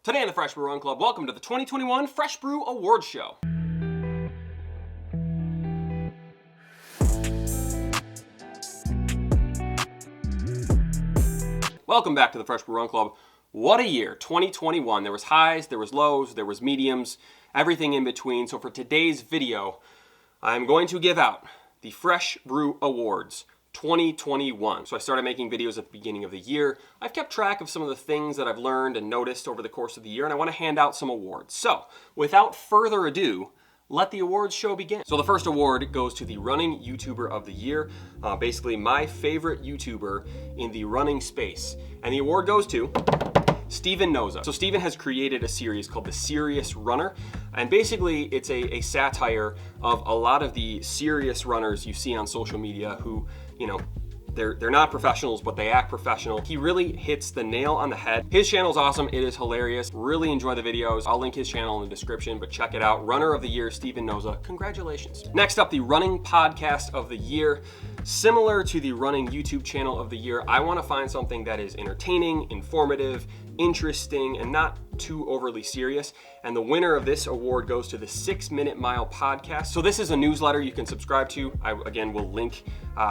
Today on the Fresh Brew Run Club, welcome to the 2021 Fresh Brew Awards Show. Welcome back to the Fresh Brew Run Club. What a year, 2021. There was highs, there was lows, there was mediums, everything in between. So for today's video, I'm going to give out the Fresh Brew Awards 2021. So I started making videos at the beginning of the year. I've kept track of some of the things that I've learned and noticed over the course of the year, and I want to hand out some awards. So without further ado, let the awards show begin. So the first award goes to the Running YouTuber of the Year, basically my favorite YouTuber in the running space. And the award goes to Steven Noza. So Steven has created a series called The Serious Runner, and basically it's a satire of a lot of the serious runners you see on social media who, you know, they're not professionals, but they act professional. He really hits the nail on the head. His channel's awesome. It is hilarious. Really enjoy the videos. I'll link his channel in the description, but check it out. Runner of the Year, Steven Noza. Congratulations. Next up, the Running Podcast of the Year. Similar to the Running YouTube channel of the year, I want to find something that is entertaining, informative, interesting, and not too overly serious. And the winner of this award goes to the 6 Minute Mile Podcast. So this is a newsletter you can subscribe to. I, again, will link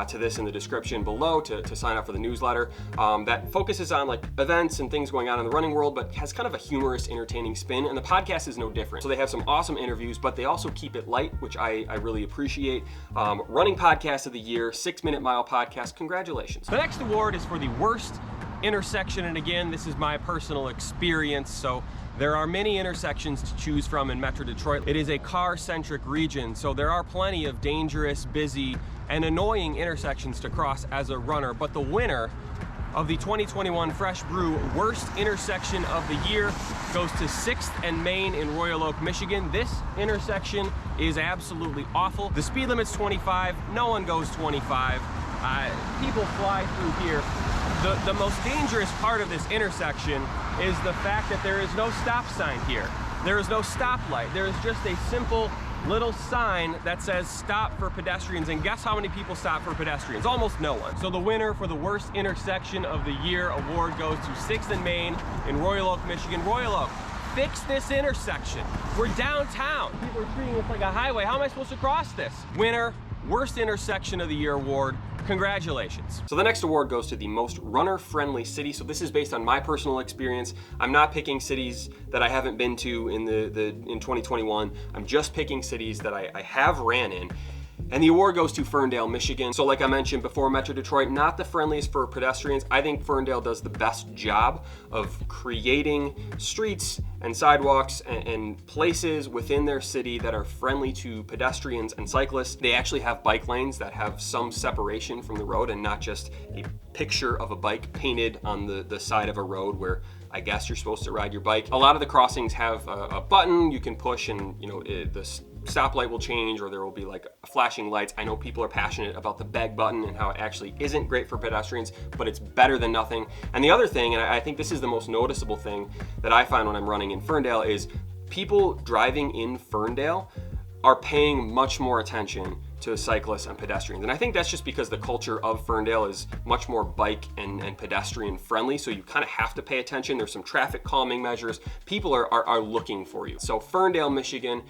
to this in the description below to sign up for the newsletter that focuses on like events and things going on in the running world, but has kind of a humorous, entertaining spin. And the podcast is no different. So they have some awesome interviews, but they also keep it light, which I really appreciate. Running Podcast of the Year, 6 Minute Mile Podcast. Congratulations. The next award is for the worst intersection, and again, this is my personal experience, so there are many intersections to choose from in Metro Detroit. It is a car-centric region, so there are plenty of dangerous, busy, and annoying intersections to cross as a runner, but the winner of the 2021 Fresh Brew Worst Intersection of the Year goes to 6th and Main in Royal Oak, Michigan. This intersection is absolutely awful. The speed limit's 25, no one goes 25. People fly through here. The most dangerous part of this intersection is the fact that there is no stop sign here. There is no stoplight. There is just a simple little sign that says stop for pedestrians, and guess how many people stop for pedestrians? Almost no one. So the winner for the Worst Intersection of the Year award goes to 6th and Main in Royal Oak, Michigan. Royal Oak, fix this intersection. We're downtown. People are treating this like a highway. How am I supposed to cross this? Winner, Worst Intersection of the Year award. Congratulations. So the next award goes to the most runner-friendly city. So this is based on my personal experience. I'm not picking cities that I haven't been to in 2021. I'm just picking cities that I have ran in. And the award goes to Ferndale, Michigan. So like I mentioned before, Metro Detroit, not the friendliest for pedestrians. I think Ferndale does the best job of creating streets and sidewalks and places within their city that are friendly to pedestrians and cyclists. They actually have bike lanes that have some separation from the road and not just a picture of a bike painted on the side of a road where I guess you're supposed to ride your bike. A lot of the crossings have a button you can push, and you know the stoplight will change, or there will be like flashing lights. I know people are passionate about the bag button and how it actually isn't great for pedestrians, but it's better than nothing. And the other thing, and I think this is the most noticeable thing that I find when I'm running in Ferndale, is people driving in Ferndale are paying much more attention to cyclists and pedestrians. And I think that's just because the culture of Ferndale is much more bike and pedestrian friendly, so you kind of have to pay attention. There's some traffic calming measures. People are looking for you. So Ferndale, Michigan,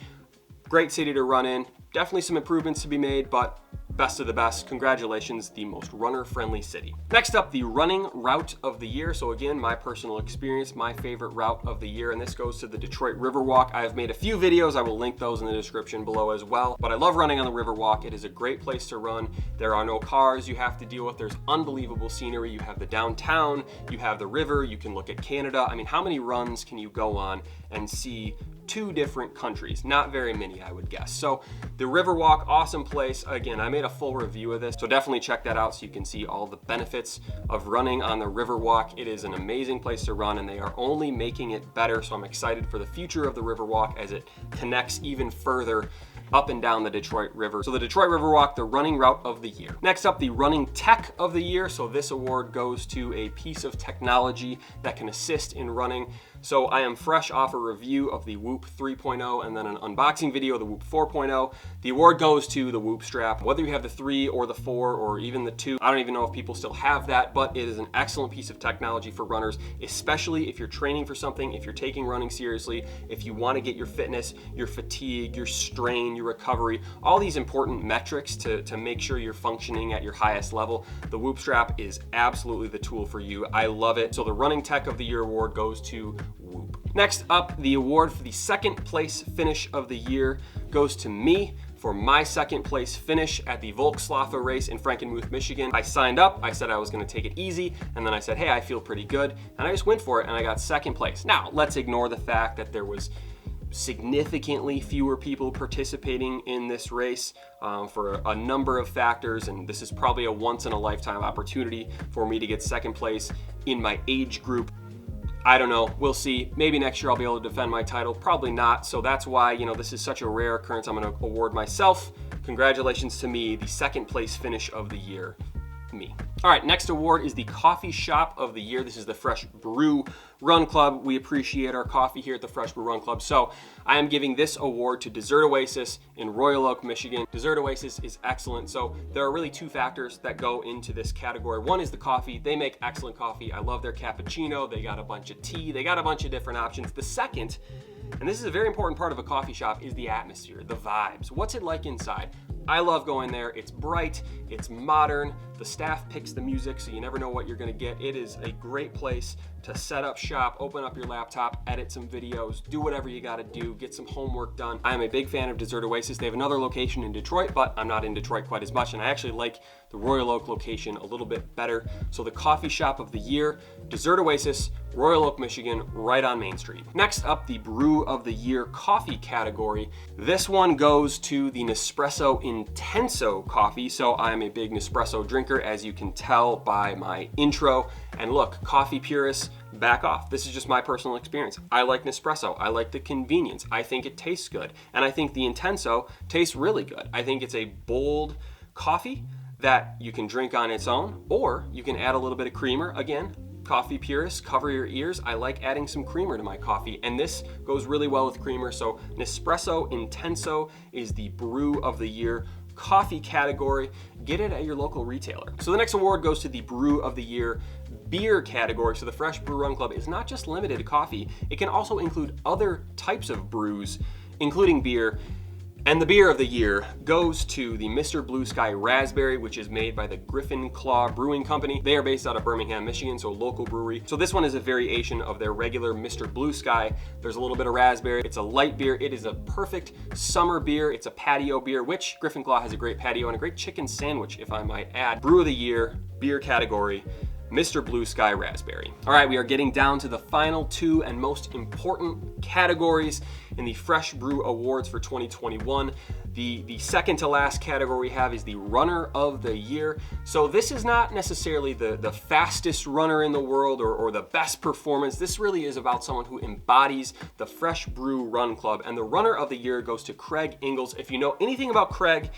great city to run in. Definitely some improvements to be made, but best of the best. Congratulations, the most runner-friendly city. Next up, the running route of the year. So again, my personal experience, my favorite route of the year, and this goes to the Detroit Riverwalk. I have made a few videos. I will link those in the description below as well. But I love running on the Riverwalk. It is a great place to run. There are no cars you have to deal with. There's unbelievable scenery. You have the downtown, you have the river, you can look at Canada. I mean, how many runs can you go on and see 2 different countries? Not very many, I would guess. So the Riverwalk, awesome place. Again, I made a full review of this, so definitely check that out so you can see all the benefits of running on the Riverwalk. It is an amazing place to run, and they are only making it better, so I'm excited for the future of the Riverwalk as it connects even further up and down the Detroit River. So the Detroit Riverwalk, the running route of the year. Next up, the running tech of the year. So this award goes to a piece of technology that can assist in running. So I am fresh off a review of the Whoop 3.0 and then an unboxing video of the Whoop 4.0. The award goes to the Whoop strap. Whether you have the 3 or the 4 or even the 2, I don't even know if people still have that, but it is an excellent piece of technology for runners, especially if you're training for something, if you're taking running seriously, if you want to get your fitness, your fatigue, your strain, your recovery, all these important metrics to make sure you're functioning at your highest level. The Whoop strap is absolutely the tool for you. I love it. So the Running Tech of the Year award goes to Whoop. Next up, the award for the second place finish of the year goes to me for my second place finish at the Volkslaufe race in Frankenmuth, Michigan. I signed up, I said I was gonna take it easy, and then I said, hey, I feel pretty good, and I just went for it, and I got second place. Now, let's ignore the fact that there was significantly fewer people participating in this race for a number of factors, and this is probably a once-in-a-lifetime opportunity for me to get second place in my age group. I don't know, we'll see. Maybe next year I'll be able to defend my title, probably not. So that's why, this is such a rare occurrence. I'm gonna award myself. Congratulations to me, the second place finish of the year, me. All right, next award is the Coffee Shop of the Year. This is the Fresh Brew Run Club. We appreciate our coffee here at the Fresh Brew Run Club. So I am giving this award to Dessert Oasis in Royal Oak, Michigan. Dessert Oasis is excellent. So there are really 2 factors that go into this category. One is the coffee. They make excellent coffee. I love their cappuccino. They got a bunch of tea. They got a bunch of different options. The second, and this is a very important part of a coffee shop, is the atmosphere, the vibes. What's it like inside? I love going there. It's bright, it's modern, the staff picks the music, so you never know what you're gonna get. It is a great place to set up shop, open up your laptop, edit some videos, do whatever you gotta do, get some homework done. I am a big fan of Dessert Oasis. They have another location in Detroit, but I'm not in Detroit quite as much, and I actually like the Royal Oak location a little bit better. So the Coffee Shop of the Year, Dessert Oasis, Royal Oak, Michigan, right on Main Street. Next up, the Brew of the Year coffee category. This one goes to the NESPRESSO INTENSO coffee. So I'm a big Nespresso drinker, as you can tell by my intro. And look, coffee purists, back off. This is just my personal experience. I like Nespresso. I like the convenience. I think it tastes good. And I think the INTENSO tastes really good. I think it's a bold coffee that you can drink on its own, or you can add a little bit of creamer. Again, coffee purists, cover your ears. I like adding some creamer to my coffee, and this goes really well with creamer. So Nespresso INTENSO is the Brew of the Year coffee category. Get it at your local retailer. So the next award goes to the Brew of the Year beer category. So the Fresh Brew Run Club is not just limited to coffee. It can also include other types of brews, including beer. And the beer of the year goes to the Mr. Blue Sky Raspberry, which is made by the Griffin Claw Brewing Company. They are based out of Birmingham, Michigan, so a local brewery. So this one is a variation of their regular Mr. Blue Sky. There's a little bit of raspberry. It's a light beer. It is a perfect summer beer. It's a patio beer, which Griffin Claw has a great patio and a great chicken sandwich, if I might add. Brew of the Year, beer category, Mr. Blue Sky Raspberry. All right, we are getting down to the final 2 and most important categories in the Fresh Brew Awards for 2021. The second to last category we have is the Runner of the Year. So this is not necessarily the fastest runner in the world or the best performance. This really is about someone who embodies the Fresh Brew Run Club. And the Runner of the Year goes to Craig Ingalls. If you know anything about Craig,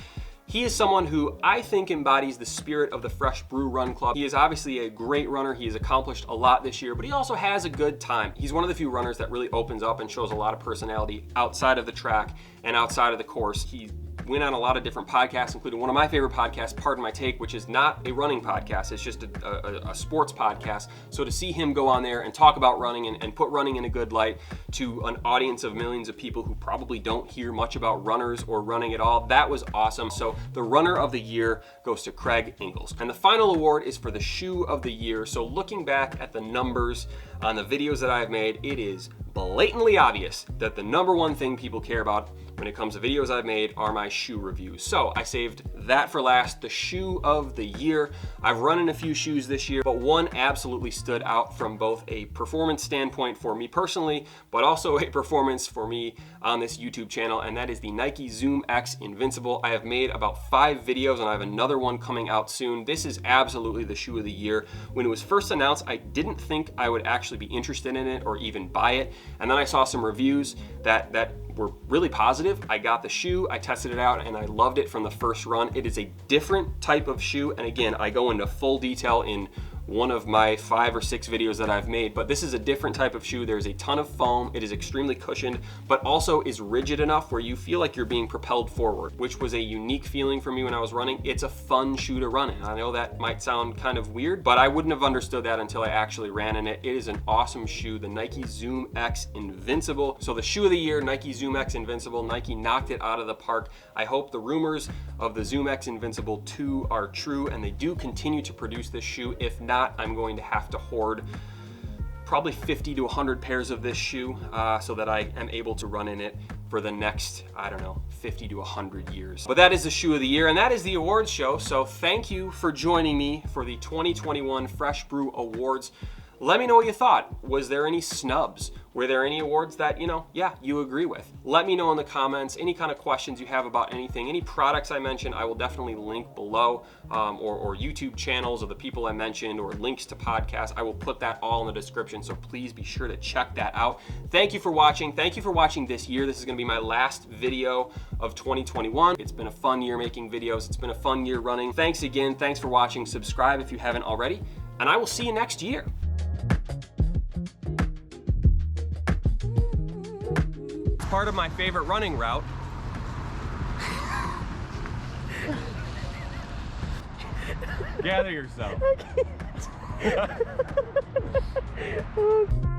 he is someone who I think embodies the spirit of the Fresh Brew Run Club. He is obviously a great runner. He has accomplished a lot this year, but he also has a good time. He's one of the few runners that really opens up and shows a lot of personality outside of the track and outside of the course. He went on a lot of different podcasts, including one of my favorite podcasts, Pardon My Take, which is not a running podcast. It's just a sports podcast. So to see him go on there and talk about running and put running in a good light to an audience of millions of people who probably don't hear much about runners or running at all, that was awesome. So the Runner of the Year goes to Craig Ingalls. And the final award is for the Shoe of the Year. So looking back at the numbers on the videos that I've made, it is blatantly obvious that the number one thing people care about when it comes to videos I've made are my shoe reviews. So I saved that for last, the Shoe of the Year. I've run in a few shoes this year, but one absolutely stood out from both a performance standpoint for me personally, but also a performance for me on this YouTube channel, and that is the Nike Zoom X Invincible. I have made about 5 videos, and I have another one coming out soon. This is absolutely the shoe of the year. When it was first announced, I didn't think I would actually be interested in it or even buy it, and then I saw some reviews that were really positive. I got the shoe, I tested it out, and I loved it from the first run. It is a different type of shoe, and again, I go into full detail in one of my 5 or 6 videos that I've made, but this is a different type of shoe. There's a ton of foam, it is extremely cushioned, but also is rigid enough where you feel like you're being propelled forward, which was a unique feeling for me when I was running. It's a fun shoe to run in. I know that might sound kind of weird, but I wouldn't have understood that until I actually ran in it. It is an awesome shoe, the Nike Zoom X Invincible. So the shoe of the year, Nike Zoom X Invincible. Nike knocked it out of the park. I hope the rumors of the Zoom X Invincible 2 are true and they do continue to produce this shoe. If not, I'm going to have to hoard probably 50 to 100 pairs of this shoe so that I am able to run in it for the next, I don't know, 50 to 100 years. But that is the shoe of the year, and that is the awards show. So thank you for joining me for the 2021 Fresh Brew Awards. Let me know what you thought. Was there any snubs? Were there any awards that, you agree with? Let me know in the comments. Any kind of questions you have about anything, any products I mentioned, I will definitely link below, or YouTube channels of the people I mentioned, or links to podcasts. I will put that all in the description, so please be sure to check that out. Thank you for watching. Thank you for watching this year. This is gonna be my last video of 2021. It's been a fun year making videos. It's been a fun year running. Thanks again. Thanks for watching. Subscribe if you haven't already, and I will see you next year. Part of my favorite running route. Gather yourself. I can't.